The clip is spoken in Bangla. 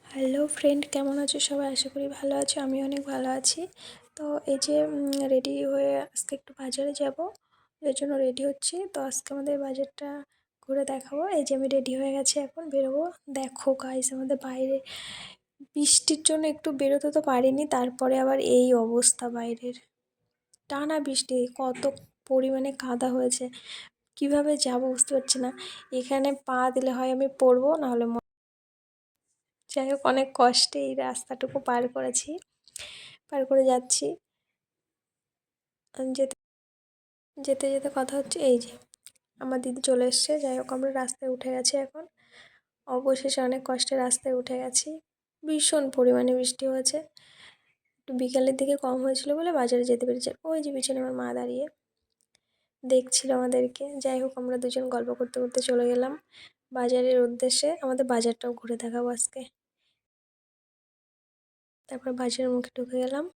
হ্যালো ফ্রেন্ড, কেমন আছো সবাই? আশা করি ভালো আছো। আমি অনেক ভালো আছি। তো এই যে রেডি হয়ে আজকে একটু বাজারে যাব, এর জন্য রেডি হচ্ছি। তো আজকে আমাদের বাজারটা ঘুরে দেখাবো। এই যে আমি রেডি হয়ে গেছি, এখন বেরোবো। দেখো গাইস, আমাদের বাইরে বৃষ্টির জন্য একটু বেরোতে তো পারিনি, তারপরে আবার এই অবস্থা বাইরের। টানা বৃষ্টি, কত পরিমাণে কাদা হয়েছে, কিভাবে যাব বুঝতে পারছি না। এখানে পা দিলে হয় আমি পড়বো, নাহলে যাই হোক, অনেক কষ্টে এই রাস্তাটুকু পার করেছি, পার করে যাচ্ছি। যেতে যেতে যেতে কথা হচ্ছে, এই যে আমার দিদি চলে এসছে। যাই হোক, আমরা রাস্তায় উঠে গেছি এখন। অবশেষে অনেক কষ্টে রাস্তায় উঠে গেছি। ভীষণ পরিমাণে বৃষ্টি হয়েছে। একটু বিকালের দিকে কম হয়েছিল বলে বাজারে যেতে পেরেছি। ওই যে পিছনে আমার মা দাঁড়িয়ে দেখছিল আমাদেরকে। যাই হোক, আমরা দুজন গল্প করতে করতে চলে গেলাম বাজারের উদ্দেশ্যে। আমাদের বাজারটাও ঘুরে দেখাবো আজকে। তারপর বাজারের মুখে ঢুকে গেলাম।